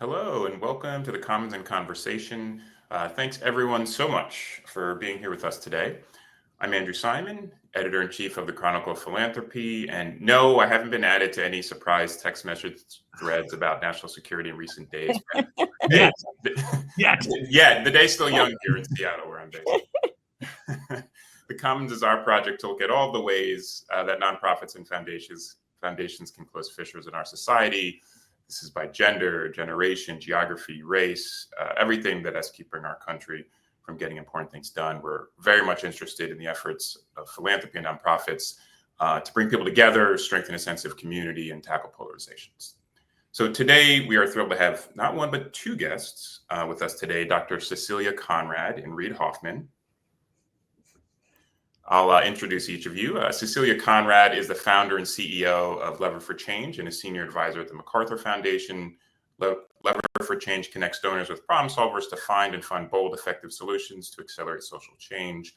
Hello and welcome to the Commons in Conversation. Thanks everyone so much for being here with us today. I'm Andrew Simon, Editor-in-Chief of the Chronicle of Philanthropy, and no, I haven't been added to any surprise text message threads about national security in recent days. Yet. Yeah, the day's still young here in Seattle where I'm based. The Commons is our project to look at all the ways that nonprofits and foundations can close fissures in our society. This is by gender, generation, geography, race, everything that is keeping our country from getting important things done. We're very much interested in the efforts of philanthropy and nonprofits to bring people together, strengthen a sense of community, and tackle polarizations. So today we are thrilled to have not one, but two guests with us today, Dr. Cecilia Conrad and Reid Hoffman. I'll introduce each of you. Cecilia Conrad is the founder and CEO of Lever for Change and a senior advisor at the MacArthur Foundation. Lever for Change connects donors with problem solvers to find and fund bold, effective solutions to accelerate social change.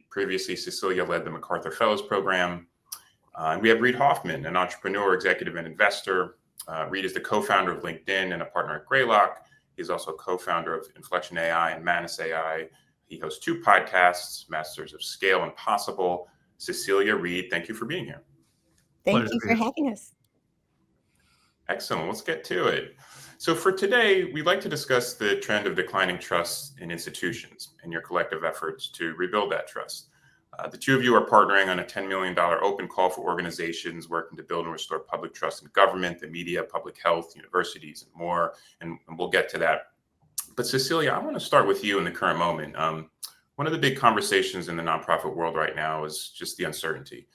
Previously, Cecilia led the MacArthur Fellows Program. And we have Reid Hoffman, an entrepreneur, executive, and investor. Reid is the co-founder of LinkedIn and a partner at Greylock. He's also co-founder of Inflection AI and Manus AI. He hosts two podcasts, Masters of Scale and Possible. Cecilia, Reid, thank you for being here. Thank you for having us. Excellent. Let's get to it. So for today, we'd like to discuss the trend of declining trust in institutions and your collective efforts to rebuild that trust. The two of you are partnering on a $10 million open call for organizations working to build and restore public trust in government, the media, public health, universities, and more. And we'll get to that. But Cecilia, I want to start with you in the current moment. One of the big conversations in the nonprofit world right now is just the uncertainty,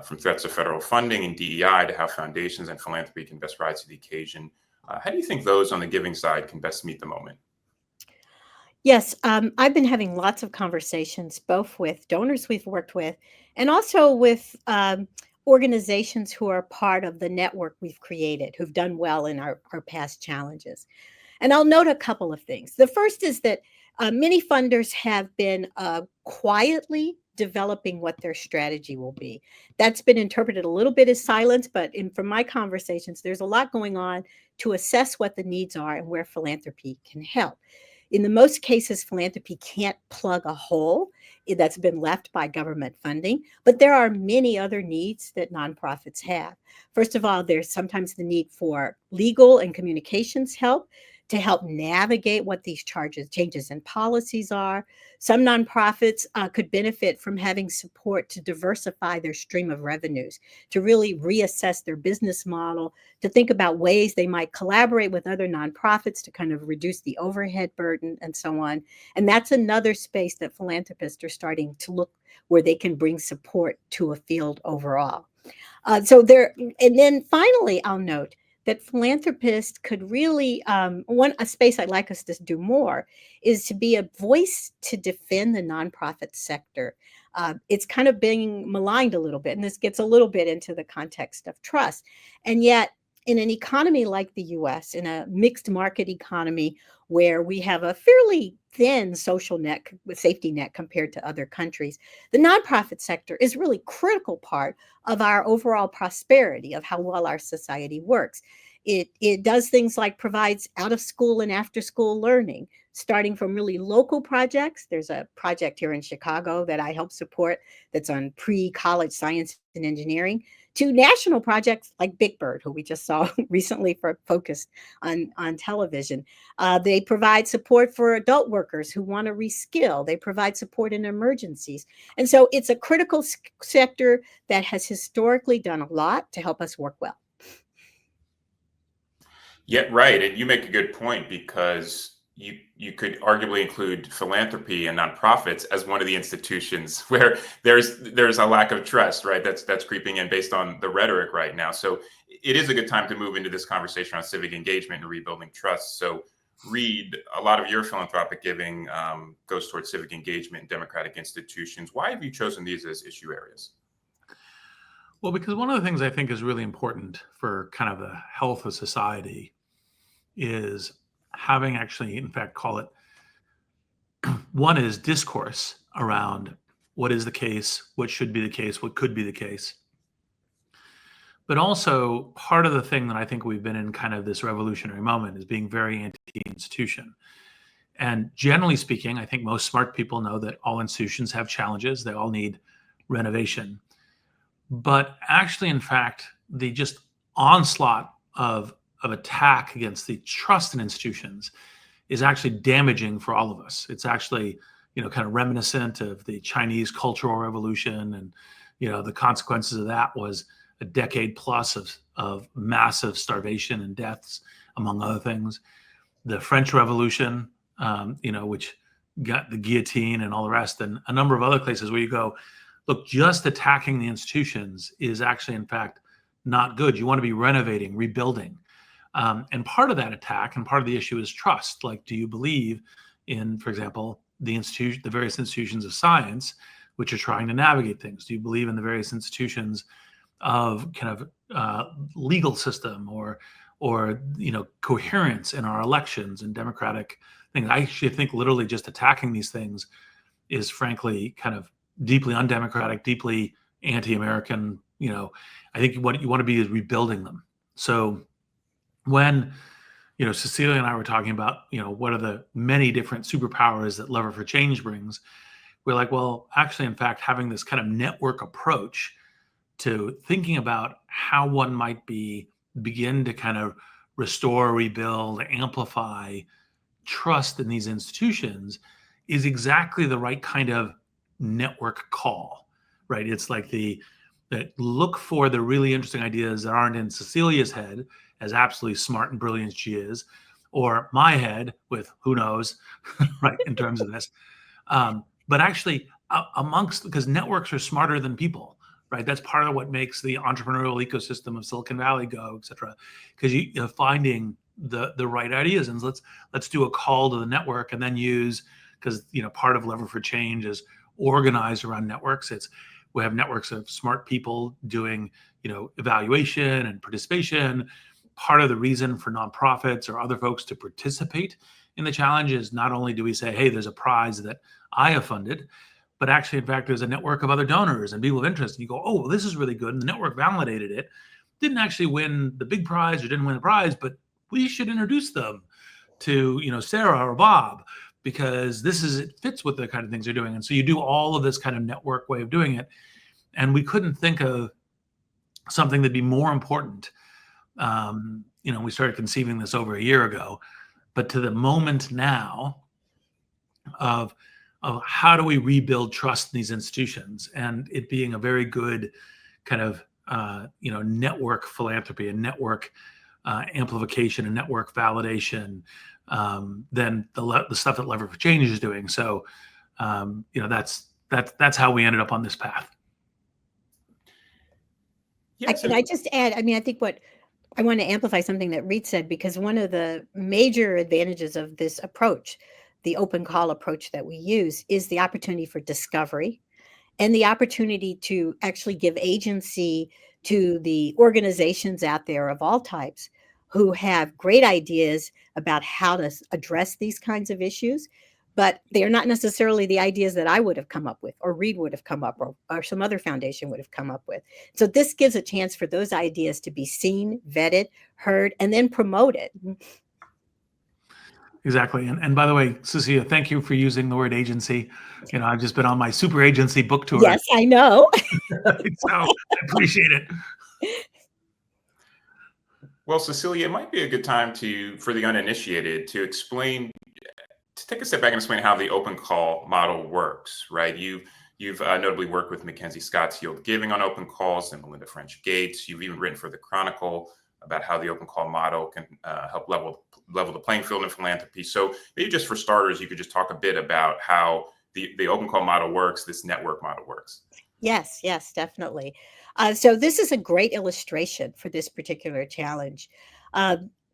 from threats of federal funding and DEI to how foundations and philanthropy can best rise to the occasion. How do you think those on the giving side can best meet the moment? Yes, I've been having lots of conversations, both with donors we've worked with and also with organizations who are part of the network we've created, who've done well in our past challenges. And I'll note a couple of things. The first is that many funders have been quietly developing what their strategy will be. That's been interpreted a little bit as silence, but from my conversations, there's a lot going on to assess what the needs are and where philanthropy can help. In the most cases, philanthropy can't plug a hole that's been left by government funding, but there are many other needs that nonprofits have. First of all, there's sometimes the need for legal and communications help to help navigate what these changes in policies are. Some nonprofits could benefit from having support to diversify their stream of revenues, to really reassess their business model, to think about ways they might collaborate with other nonprofits to kind of reduce the overhead burden and so on. And that's another space that philanthropists are starting to look where they can bring support to a field overall. And then finally, I'll note that philanthropists could really, a space I'd like us to do more is to be a voice to defend the nonprofit sector. It's kind of being maligned a little bit, and this gets a little bit into the context of trust. And yet, in an economy like the US, in a mixed market economy where we have a fairly thin social net, safety net compared to other countries, the nonprofit sector is really a critical part of our overall prosperity, of how well our society works. It does things like provides out of school and after school learning, starting from really local projects. There's a project here in Chicago that I help support that's on pre-college science and engineering, to national projects like Big Bird, who we just saw recently focused on television. They provide support for adult workers who want to reskill. They provide support in emergencies. And so it's a critical sector that has historically done a lot to help us work well. Yeah, right. And you make a good point because you could arguably include philanthropy and nonprofits as one of the institutions where there's a lack of trust, right? That's creeping in based on the rhetoric right now. So it is a good time to move into this conversation on civic engagement and rebuilding trust. So Reid, a lot of your philanthropic giving goes towards civic engagement and democratic institutions. Why have you chosen these as issue areas? Well, because one of the things I think is really important for kind of the health of society is having actually, in fact, call it, one is discourse around what is the case, what should be the case, what could be the case. But also part of the thing that I think we've been in kind of this revolutionary moment is being very anti-institution. And generally speaking, I think most smart people know that all institutions have challenges. They all need renovation. But actually, in fact, the just onslaught of attack against the trust in institutions is actually damaging for all of us. It's actually, kind of reminiscent of the Chinese Cultural Revolution, and the consequences of that was a decade plus of massive starvation and deaths, among other things. The French Revolution, which got the guillotine and all the rest, and a number of other places where you go, look, just attacking the institutions is actually, in fact, not good. You want to be renovating, rebuilding. And part of that attack and part of the issue is trust. Like, do you believe in, for example, the various institutions of science, which are trying to navigate things? Do you believe in the various institutions of kind of legal system or coherence in our elections and democratic things? I actually think literally just attacking these things is frankly kind of deeply undemocratic, deeply anti-American. I think what you want to be is rebuilding them. So when Cecilia and I were talking about what are the many different superpowers that Lever for Change brings, we're like, well, actually, in fact, having this kind of network approach to thinking about how one might begin to kind of restore, rebuild, amplify trust in these institutions is exactly the right kind of network call, right? It's like that look for the really interesting ideas that aren't in Cecilia's head, as absolutely smart and brilliant as she is, or my head with who knows, right, in terms of this. But actually because networks are smarter than people, right? That's part of what makes the entrepreneurial ecosystem of Silicon Valley go, et cetera, because you're finding the right ideas. And let's do a call to the network and then because part of Lever for Change is organized around networks. We have networks of smart people doing evaluation and participation. Part of the reason for nonprofits or other folks to participate in the challenge is not only do we say, hey, there's a prize that I have funded, but actually, in fact, there's a network of other donors and people of interest. And you go, oh, well, this is really good. And the network validated it. Didn't actually win the big prize or didn't win the prize, but we should introduce them to, Sarah or Bob, because it fits with the kind of things they're doing. And so you do all of this kind of network way of doing it. And we couldn't think of something that'd be more important. We started conceiving this over a year ago, but to the moment now of how do we rebuild trust in these institutions, and it being a very good kind of network philanthropy and network amplification and network validation than the stuff that Lever for Change is doing. So that's how we ended up on this path. Yes. Can I just add? I think what I want to amplify something that Reid said, because one of the major advantages of this approach, the open call approach that we use, is the opportunity for discovery and the opportunity to actually give agency to the organizations out there of all types who have great ideas about how to address these kinds of issues, but they are not necessarily the ideas that I would have come up with, or Reid would have come up, or some other foundation would have come up with. So this gives a chance for those ideas to be seen, vetted, heard, and then promoted. Exactly. And by the way, Cecilia, thank you for using the word agency. I've just been on my super agency book tour. Yes, I know. So I appreciate it. Well, Cecilia, it might be a good time for the uninitiated to take a step back and explain how the open call model works, right? You've notably worked with MacKenzie Scott's Yield Giving on open calls and Melinda French Gates. You've even written for the Chronicle about how the open call model can help level the playing field in philanthropy. So maybe just for starters, you could just talk a bit about how the open call model works, this network model works. Yes, definitely. So this is a great illustration for this particular challenge.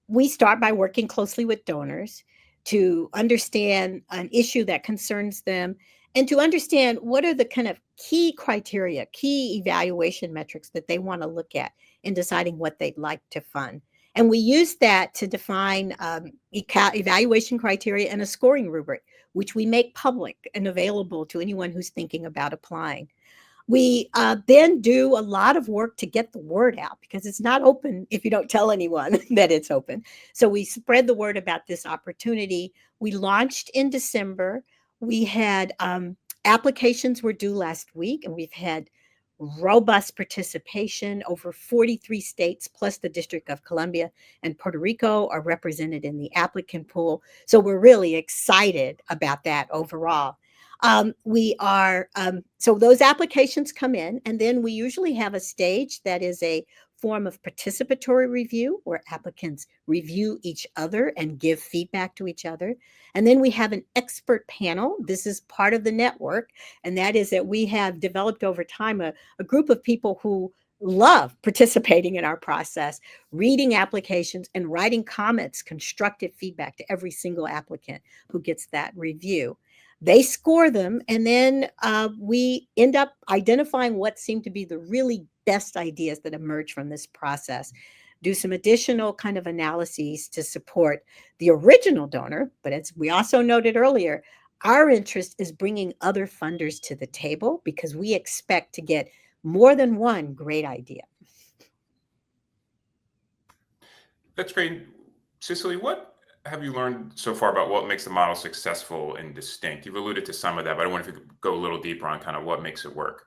We start by working closely with donors to understand an issue that concerns them and to understand what are the kind of key criteria, key evaluation metrics that they want to look at in deciding what they'd like to fund. And we use that to define evaluation criteria and a scoring rubric, which we make public and available to anyone who's thinking about applying. We then do a lot of work to get the word out because it's not open if you don't tell anyone that it's open. So we spread the word about this opportunity. We launched in December. We had applications were due last week, and we've had robust participation. Over 43 states plus the District of Columbia and Puerto Rico are represented in the applicant pool. So we're really excited about that overall. So those applications come in, and then we usually have a stage that is a form of participatory review where applicants review each other and give feedback to each other. And then we have an expert panel. This is part of the network, and that is that we have developed over time a group of people who love participating in our process, reading applications and writing comments, constructive feedback to every single applicant who gets that review. They score them, and then we end up identifying what seem to be the really best ideas that emerge from this process, do some additional kind of analyses to support the original donor. But as we also noted earlier, our interest is bringing other funders to the table because we expect to get more than one great idea. That's great. Cicely, what have you learned so far about what makes the model successful and distinct? You've alluded to some of that, but I wonder if you could go a little deeper on kind of what makes it work.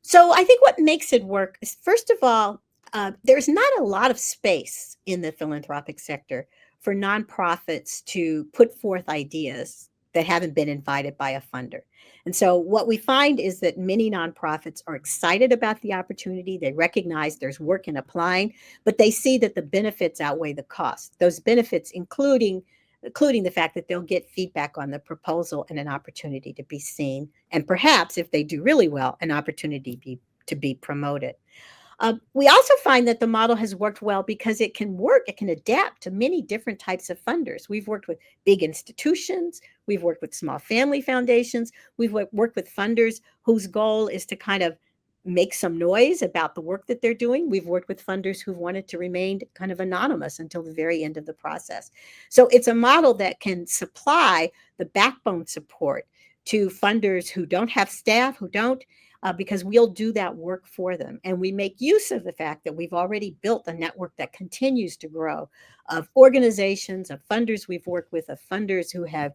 So I think what makes it work is, first of all, there's not a lot of space in the philanthropic sector for nonprofits to put forth ideas that haven't been invited by a funder. And so what we find is that many nonprofits are excited about the opportunity. They recognize there's work in applying, but they see that the benefits outweigh the cost. Those benefits including the fact that they'll get feedback on the proposal and an opportunity to be seen, and perhaps, if they do really well, an opportunity to be promoted. We also find that the model has worked well because it can adapt to many different types of funders. We've worked with big institutions, we've worked with small family foundations, we've worked with funders whose goal is to kind of make some noise about the work that they're doing. We've worked with funders who've wanted to remain kind of anonymous until the very end of the process. So it's a model that can supply the backbone support to funders who don't have staff, because we'll do that work for them. And we make use of the fact that we've already built a network that continues to grow of organizations, of funders we've worked with, of funders who have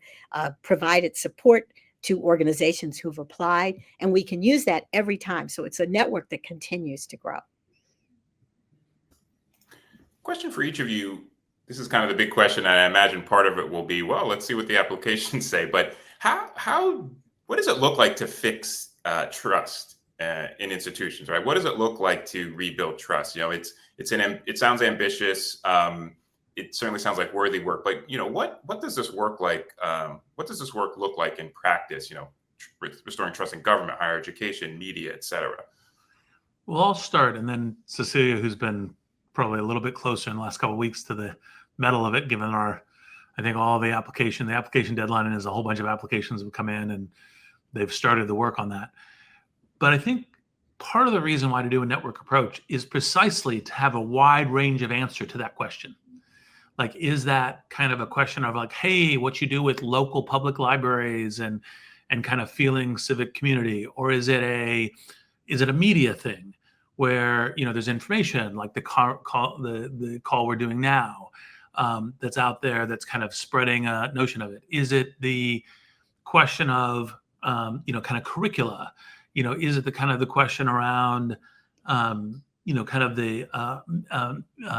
provided support to organizations who've applied, and we can use that every time. So it's a network that continues to grow. Question for each of you. This is kind of the big question, and I imagine part of it will be, well, let's see what the applications say. But what does it look like to fix trust in institutions, right? What does it look like to rebuild trust? It sounds ambitious. It certainly sounds like worthy work, but what does this work like? What does this work look like in practice? Restoring trust in government, higher education, media, et cetera. Well, I'll start, and then Cecilia, who's been probably a little bit closer in the last couple of weeks to the metal of it, given I think all the application deadline is a whole bunch of applications have come in, and they've started the work on that. But I think part of the reason why to do a network approach is precisely to have a wide range of answer to that question. Like, is that kind of a question of like, hey, what you do with local public libraries and kind of feeling civic community? Or is it a media thing where, there's information like the call we're doing now that's out there that's kind of spreading a notion of it? Is it the question of, kind of curricula? Is it the question around, kind of the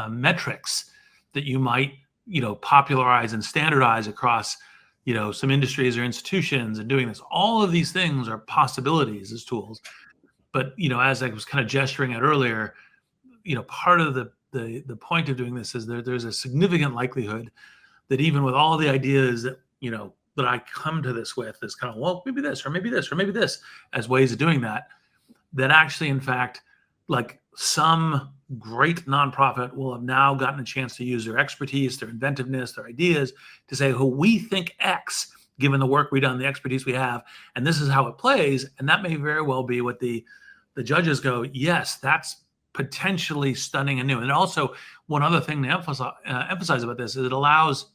metrics that you might, popularize and standardize across, some industries or institutions and doing this? All of these things are possibilities as tools. But, as I was kind of gesturing at earlier, part of the point of doing this is there's a significant likelihood that even with all the ideas that, that I come to this with is kind of, well, maybe this, or maybe this, or maybe this as ways of doing that actually, in fact, like some great nonprofit will have now gotten a chance to use their expertise, their inventiveness, their ideas to say, oh, we think X, given the work we've done, the expertise we have, and this is how it plays. And that may very well be what the judges go, yes, that's potentially stunning and new. And also, one other thing to emphasize about this is it allows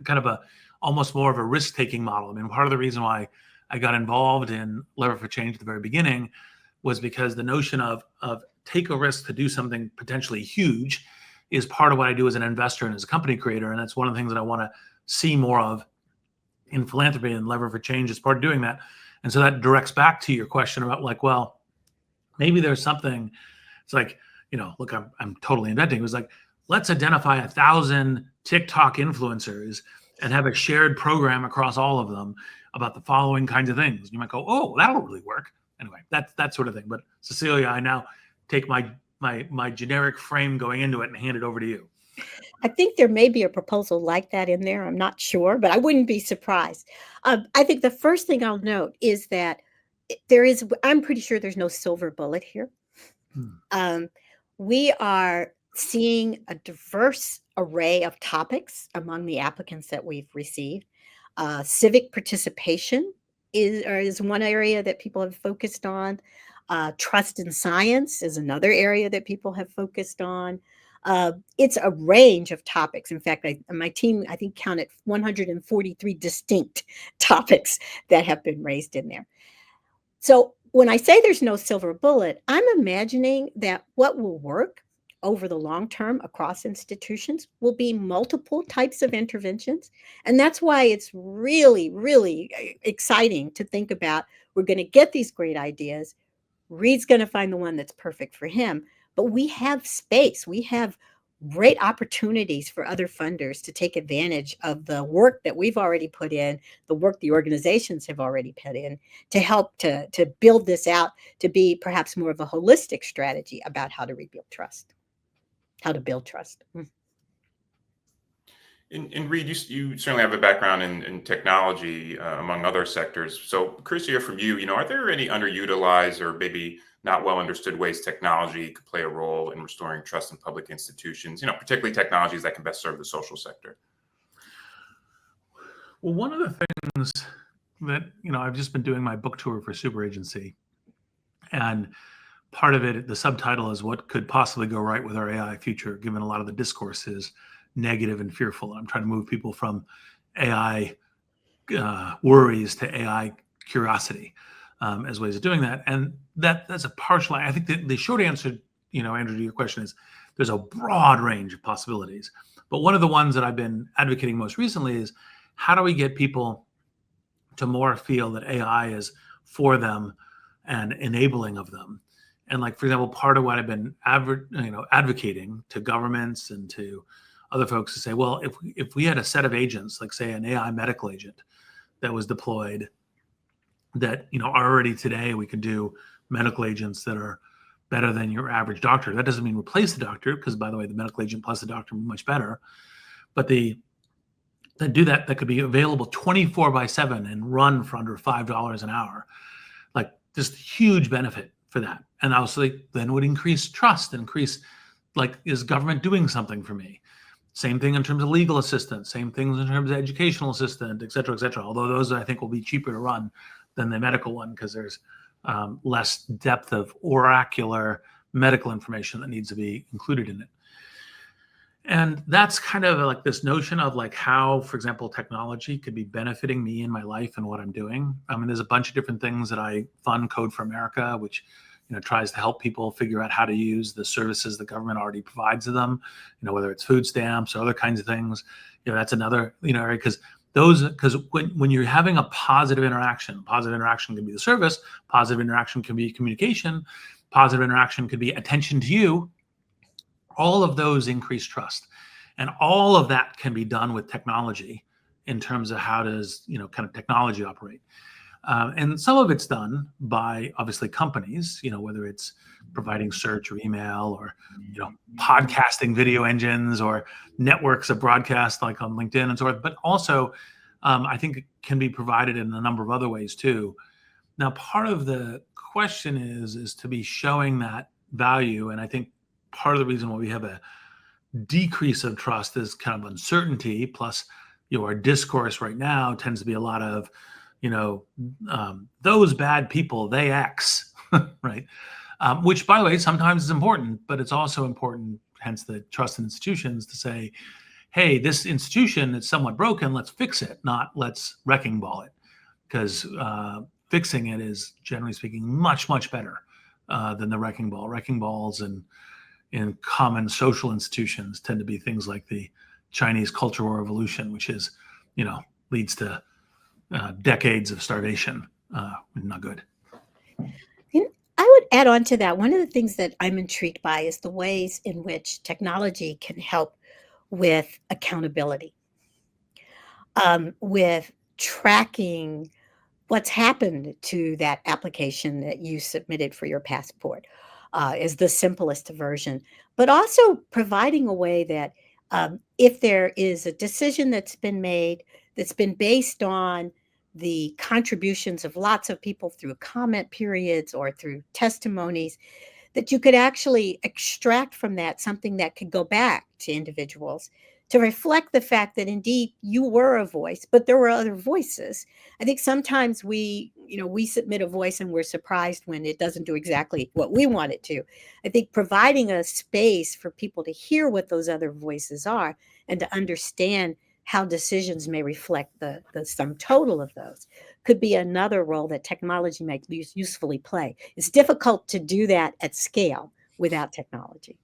kind of almost more of a risk-taking model. I mean, part of the reason why I got involved in Lever for Change at the very beginning was because the notion of take a risk to do something potentially huge is part of what I do as an investor and as a company creator. And that's one of the things that I want to see more of in philanthropy, and Lever for Change is part of doing that. And so that directs back to your question about like, well, maybe there's something, it's like, look, I'm totally inventing. It was like, let's identify 1,000 TikTok influencers and have a shared program across all of them about the following kinds of things. You might go, oh, that'll really work. Anyway, that's that sort of thing. But Cecilia, I now take my generic frame going into it and hand it over to you. I think there may be a proposal like that in there. I'm not sure, but I wouldn't be surprised. I think the first thing I'll note is that I'm pretty sure there's no silver bullet here. We are seeing a diverse array of topics among the applicants that we've received. Civic participation is one area that people have focused on. Trust in science is another area that people have focused on. It's a range of topics. In fact, my team, I think, counted 143 distinct topics that have been raised in there. So when I say there's no silver bullet, I'm imagining that what will work over the long term across institutions will be multiple types of interventions. And that's why it's really, really exciting to think about. We're going to get these great ideas. Reid's going to find the one that's perfect for him. But we have space. We have great opportunities for other funders to take advantage of the work that we've already put in, the work the organizations have already put in, to help to build this out to be perhaps more of a holistic strategy about how to rebuild trust, how to build trust. And Reid, you certainly have a background in technology, among other sectors. So curious to hear from you, are there any underutilized or maybe not well understood ways technology could play a role in restoring trust in public institutions, particularly technologies that can best serve the social sector? Well, one of the things that, I've just been doing my book tour for Super Agency, and part of it, the subtitle is what could possibly go right with our AI future, given a lot of the discourse is negative and fearful. I'm trying to move people from AI worries to AI curiosity as ways of doing that. And that's a partial. I think the short answer, Andrew, to your question is there's a broad range of possibilities. But one of the ones that I've been advocating most recently is how do we get people to more feel that AI is for them and enabling of them? And like, for example, part of what I've been advocating to governments and to other folks to say, well, if we had a set of agents, like say an AI medical agent that was deployed, that already today we could do medical agents that are better than your average doctor. That doesn't mean replace the doctor, because by the way, the medical agent plus the doctor are much better. But that could be available 24/7 and run for under $5 an hour. Like just huge benefit for that. And also then would increase trust, increase like, is government doing something for me? Same thing in terms of legal assistance, same things in terms of educational assistant, et cetera, although those I think will be cheaper to run than the medical one because there's less depth of oracular medical information that needs to be included in it. And that's kind of like this notion of like how, for example, technology could be benefiting me in my life and what I'm doing. I mean, there's a bunch of different things that I fund Code for America, which tries to help people figure out how to use the services the government already provides to them, whether it's food stamps or other kinds of things. That's another, area, because when you're having a positive interaction can be the service, positive interaction can be communication, positive interaction could be attention to you. All of those increase trust. And all of that can be done with technology in terms of how does, kind of technology operate. And some of it's done by obviously companies, whether it's providing search or email or, podcasting video engines or networks of broadcast like on LinkedIn and so forth. But also, I think it can be provided in a number of other ways too. Now, part of the question is to be showing that value. And I think part of the reason why we have a decrease of trust is kind of uncertainty. Plus, our discourse right now tends to be a lot of, those bad people, they X, right? Which, by the way, sometimes is important, but it's also important, hence the trust in institutions, to say, hey, this institution is somewhat broken, let's fix it, not let's wrecking ball it. because fixing it is, generally speaking, much, much better than the wrecking ball. Wrecking balls and in common social institutions tend to be things like the Chinese Cultural Revolution, which is, leads to decades of starvation. Not good. And I would add on to that. One of the things that I'm intrigued by is the ways in which technology can help with accountability, with tracking what's happened to that application that you submitted for your passport, is the simplest version, but also providing a way that if there is a decision that's been made that's been based on the contributions of lots of people through comment periods or through testimonies, that you could actually extract from that something that could go back to individuals to reflect the fact that indeed you were a voice, but there were other voices. I think sometimes we submit a voice and we're surprised when it doesn't do exactly what we want it to. I think providing a space for people to hear what those other voices are and to understand how decisions may reflect the sum total of those could be another role that technology might usefully play. It's difficult to do that at scale without technology.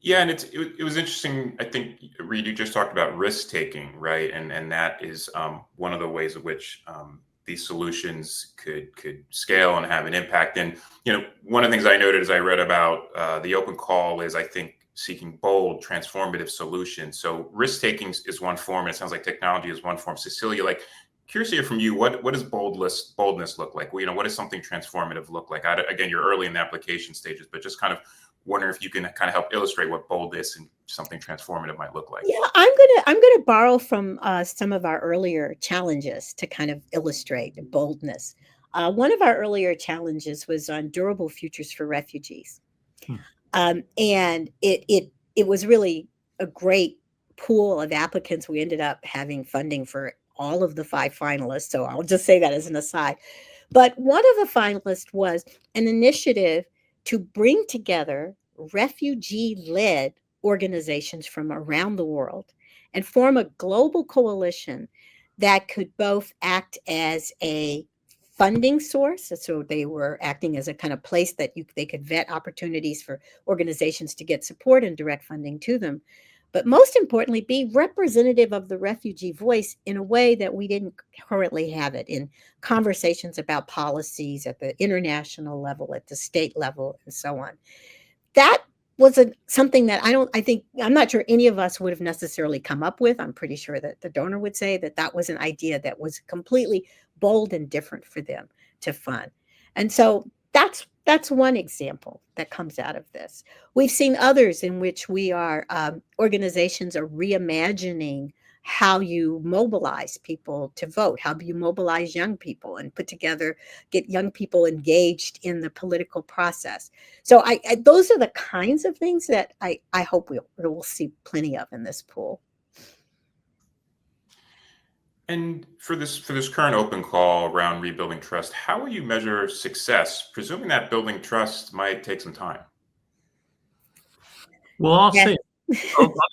Yeah, and it was interesting. I think, Reid, you just talked about risk taking, right? And that is one of the ways in which these solutions could scale and have an impact. And one of the things I noted as I read about the open call is, I think, seeking bold, transformative solutions. So risk taking is one form. And it sounds like technology is one form. Cecilia, curious to hear from you. What does boldness look like? What does something transformative look like? Again, you're early in the application stages, but just kind of wonder if you can kind of help illustrate what boldness and something transformative might look like. Yeah, I'm gonna borrow from some of our earlier challenges to kind of illustrate the boldness. One of our earlier challenges was on durable futures for refugees, and it was really a great pool of applicants. We ended up having funding for all of the 5 finalists, so I'll just say that as an aside. But one of the finalists was an initiative to bring together refugee-led organizations from around the world and form a global coalition that could both act as a funding source. So they were acting as a kind of place that they could vet opportunities for organizations to get support and direct funding to them. But most importantly, be representative of the refugee voice in a way that we didn't currently have it in conversations about policies at the international level, at the state level, and so on. That was something that I'm not sure any of us would have necessarily come up with. I'm pretty sure that the donor would say that was an idea that was completely bold and different for them to fund. And so that's one example that comes out of this. We've seen others in which organizations are reimagining how you mobilize people to vote, how you mobilize young people and get young people engaged in the political process. So those are the kinds of things that I hope we'll see plenty of in this pool. And for this current open call around rebuilding trust, how will you measure success, presuming that building trust might take some time? Well, I'll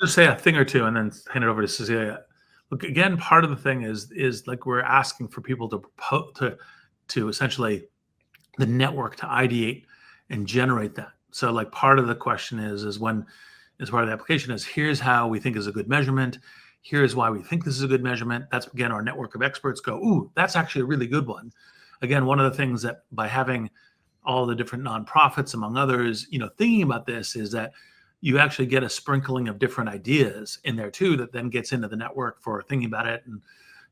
just say a thing or two and then hand it over to Cecilia. Look, again, part of the thing is like we're asking for people to essentially the network to ideate and generate that. So like part of the question is when, as part of the application, is here's how we think is a good measurement. Here's why we think this is a good measurement. That's, again, our network of experts go, ooh, that's actually a really good one. Again, one of the things that by having all the different nonprofits, among others, thinking about this is that you actually get a sprinkling of different ideas in there too, that then gets into the network for thinking about it. And,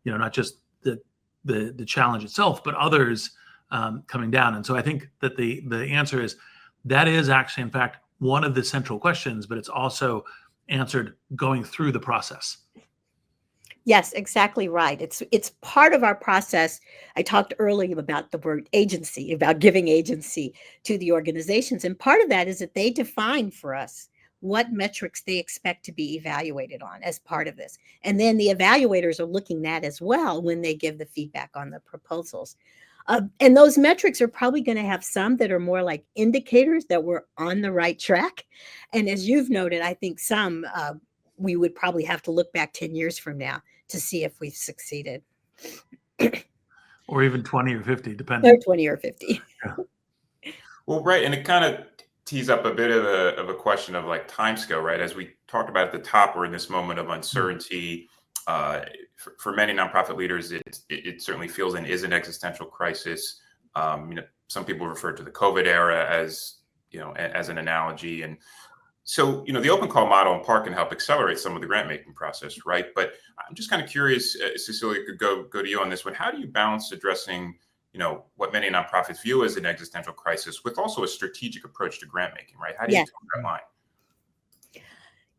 not just the challenge itself, but others coming down. And so I think that the answer is that is actually, in fact, one of the central questions, but it's also answered going through the process. Yes, exactly right. It's part of our process. I talked earlier about the word agency, about giving agency to the organizations. And part of that is that they define for us what metrics they expect to be evaluated on as part of this. And then the evaluators are looking at as well when they give the feedback on the proposals. And those metrics are probably going to have some that are more like indicators that we're on the right track. And as you've noted, I think some we would probably have to look back 10 years from now to see if we've succeeded. Or even 20 or 50, Or depending. 20 or 50. Well, right, and it kind of tees up a bit of a question of like timescale, right? As we talked about at the top, we're in this moment of uncertainty. For many nonprofit leaders, it certainly feels and is an existential crisis. Some people refer to the COVID era as as an analogy, and so the open call model in part can help accelerate some of the grant making process, right? But I'm just kind of curious, Cecilia, could go to you on this one. How do you balance addressing what many nonprofits view as an existential crisis with also a strategic approach to grant making, right? How do you Yes. toe that line?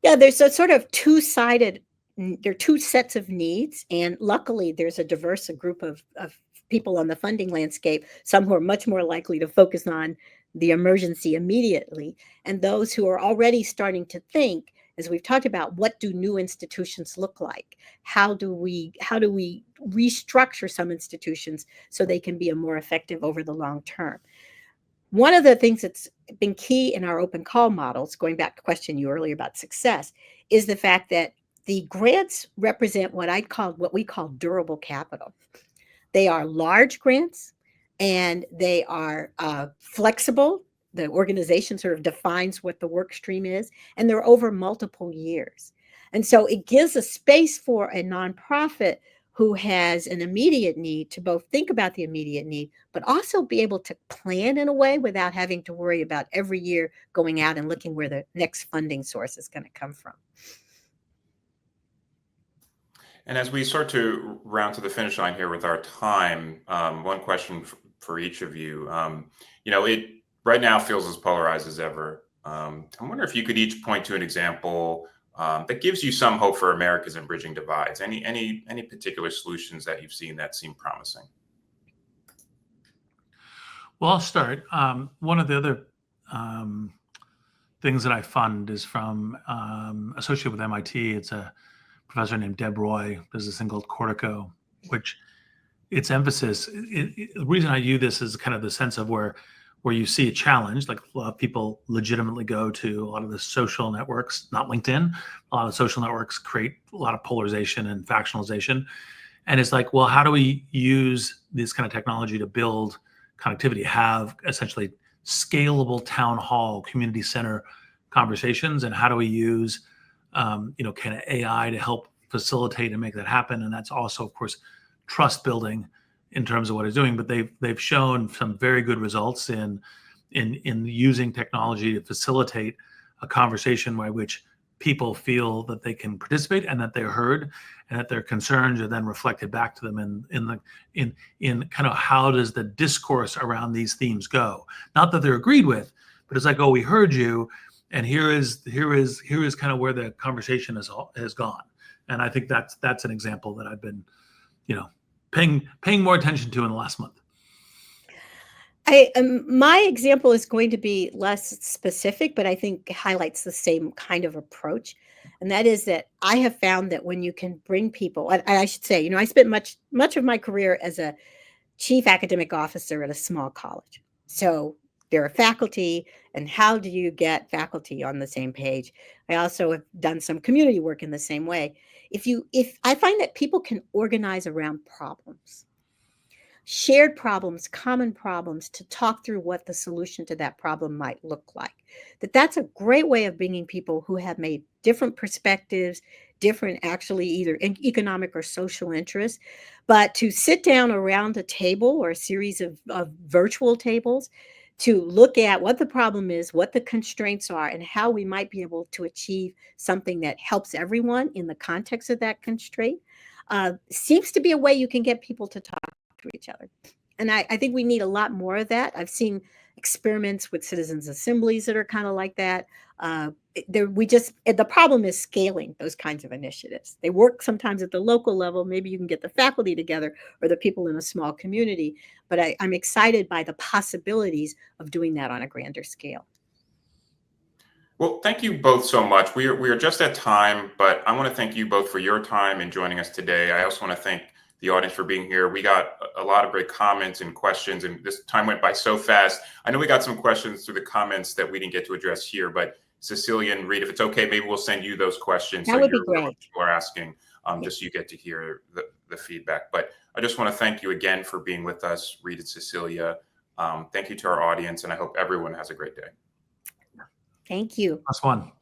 Yeah, there's a sort of two-sided, there are two sets of needs. And luckily, there's a diverse group of people on the funding landscape, some who are much more likely to focus on the emergency immediately, and those who are already starting to think, as we've talked about, what do new institutions look like? How do we restructure some institutions so they can be more effective over the long term? One of the things that's been key in our open call models, going back to the question you earlier about success, is the fact that the grants represent what we call durable capital. They are large grants and they are flexible. The organization sort of defines what the work stream is, and they're over multiple years. And so it gives a space for a nonprofit who has an immediate need to both think about the immediate need, but also be able to plan in a way without having to worry about every year going out and looking where the next funding source is going to come from. And as we start to round to the finish line here with our time, one question for each of you. It right now feels as polarized as ever. I wonder if you could each point to an example that gives you some hope for America's and bridging divides. Any particular solutions that you've seen that seem promising? Well, I'll start. One of the other things that I fund is from associated with MIT. It's a professor named Deb Roy. There's this thing called Cortico, which its emphasis, the reason I view this is kind of the sense of where you see a challenge, like a lot of people legitimately go to a lot of the social networks, not LinkedIn. A lot of social networks create a lot of polarization and factionalization. And it's like, well, how do we use this kind of technology to build connectivity, have essentially scalable town hall, community center conversations? And how do we use kind of AI to help facilitate and make that happen? And that's also, of course, trust building in terms of what it's doing. But they've shown some very good results in using technology to facilitate a conversation by which people feel that they can participate and that they're heard, and that their concerns are then reflected back to them in kind of how does the discourse around these themes go? Not that they're agreed with, but it's like, oh, we heard you, and here is kind of where the conversation has gone. And I think that's an example that I've been, paying more attention to in the last month. My example is going to be less specific, but I think highlights the same kind of approach. And that is that I have found that when you can bring people, I should say, I spent much of my career as a chief academic officer at a small college. So there are faculty, and how do you get faculty on the same page? I also have done some community work in the same way. If I find that people can organize around problems, shared problems, common problems, to talk through what the solution to that problem might look like, that's a great way of bringing people who have made different perspectives, different actually either economic or social interests, but to sit down around a table or a series of virtual tables to look at what the problem is, what the constraints are, and how we might be able to achieve something that helps everyone in the context of that constraint, seems to be a way you can get people to talk to each other. And I think we need a lot more of that. I've seen experiments with citizens assemblies that are kind of like that. The problem is scaling those kinds of initiatives. They work sometimes at the local level. Maybe you can get the faculty together or the people in a small community. But I'm excited by the possibilities of doing that on a grander scale. Well, thank you both so much. We are just at time, but I want to thank you both for your time and joining us today. I also want to thank the audience for being here. We got a lot of great comments and questions, and this time went by so fast. I know we got some questions through the comments that we didn't get to address here, but Cecilia and Reid, if it's okay, maybe we'll send you those questions. That would be great. You are asking, just so you get to hear the feedback. But I just want to thank you again for being with us, Reid and Cecilia. Thank you to our audience, and I hope everyone has a great day. Thank you. That's fun.